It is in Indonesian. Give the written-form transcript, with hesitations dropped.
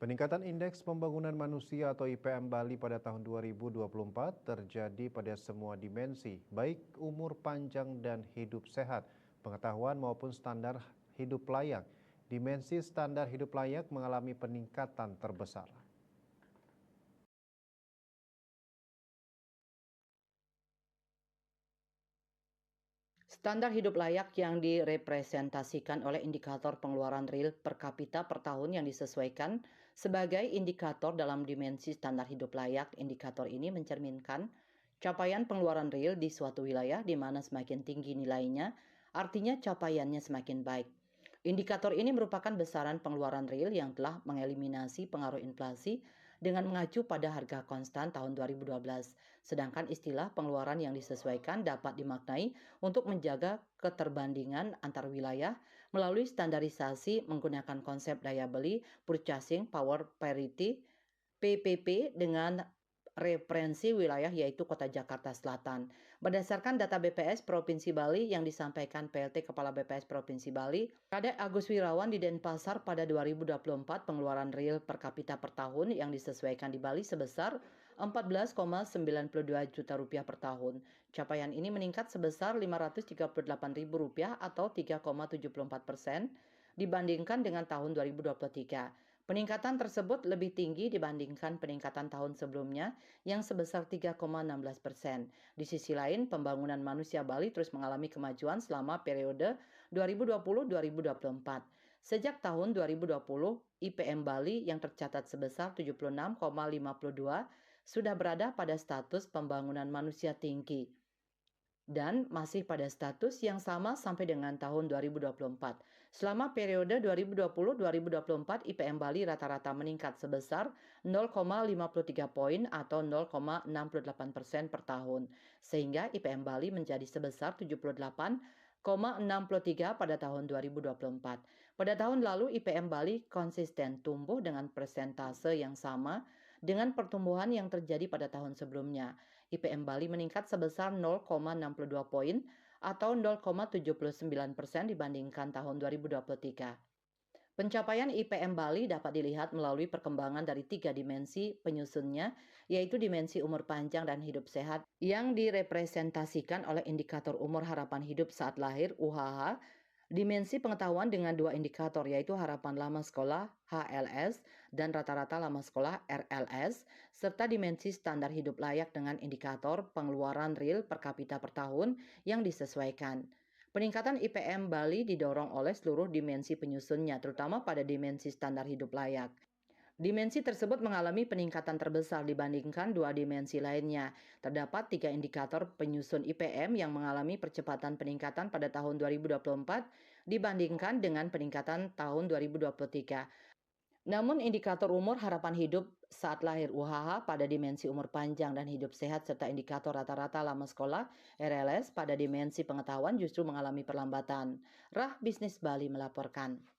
Peningkatan Indeks Pembangunan Manusia atau IPM Bali pada tahun 2024 terjadi pada semua dimensi, baik umur panjang dan hidup sehat, pengetahuan maupun standar hidup layak. Dimensi standar hidup layak mengalami peningkatan terbesar. Standar hidup layak yang direpresentasikan oleh indikator pengeluaran real per kapita per tahun yang disesuaikan sebagai indikator dalam dimensi standar hidup layak. Indikator ini mencerminkan capaian pengeluaran real di suatu wilayah di mana semakin tinggi nilainya, artinya capaiannya semakin baik. Indikator ini merupakan besaran pengeluaran real yang telah mengeliminasi pengaruh inflasi dengan mengacu pada harga konstan tahun 2012. Sedangkan istilah pengeluaran yang disesuaikan dapat dimaknai untuk menjaga keterbandingan antar wilayah melalui standarisasi menggunakan konsep daya beli Purchasing Power Parity PPP dengan referensi wilayah yaitu Kota Jakarta Selatan. Berdasarkan data BPS Provinsi Bali yang disampaikan PLT Kepala BPS Provinsi Bali, Kadek Agus Wirawan di Denpasar pada 2024 pengeluaran real per kapita per tahun yang disesuaikan di Bali sebesar 14,92 juta rupiah per tahun. Capaian ini meningkat sebesar Rp538.000 atau 3,74% dibandingkan dengan tahun 2023. Peningkatan tersebut lebih tinggi dibandingkan peningkatan tahun sebelumnya yang sebesar 3,16%. Di sisi lain, pembangunan manusia Bali terus mengalami kemajuan selama periode 2020-2024. Sejak tahun 2020, IPM Bali yang tercatat sebesar 76,52 sudah berada pada status pembangunan manusia tinggi dan masih pada status yang sama sampai dengan tahun 2024. Selama periode 2020-2024, IPM Bali rata-rata meningkat sebesar 0,53 poin atau 0,68% per tahun, sehingga IPM Bali menjadi sebesar 78,63 pada tahun 2024. Pada tahun lalu, IPM Bali konsisten tumbuh dengan persentase yang sama dengan pertumbuhan yang terjadi pada tahun sebelumnya. IPM Bali meningkat sebesar 0,62 poin atau 0,79% dibandingkan tahun 2023. Pencapaian IPM Bali dapat dilihat melalui perkembangan dari 3 dimensi penyusunnya, yaitu dimensi umur panjang dan hidup sehat yang direpresentasikan oleh indikator umur harapan hidup saat lahir UHH, dimensi pengetahuan dengan 2 indikator yaitu harapan lama sekolah HLS dan rata-rata lama sekolah RLS, serta dimensi standar hidup layak dengan indikator pengeluaran real per kapita per tahun yang disesuaikan. Peningkatan IPM Bali didorong oleh seluruh dimensi penyusunnya, terutama pada dimensi standar hidup layak. Dimensi tersebut mengalami peningkatan terbesar dibandingkan 2 dimensi lainnya. Terdapat 3 indikator penyusun IPM yang mengalami percepatan peningkatan pada tahun 2024 dibandingkan dengan peningkatan tahun 2023. Namun indikator umur harapan hidup saat lahir UHH pada dimensi umur panjang dan hidup sehat serta indikator rata-rata lama sekolah RLS pada dimensi pengetahuan justru mengalami perlambatan. Rah Bisnis Bali melaporkan.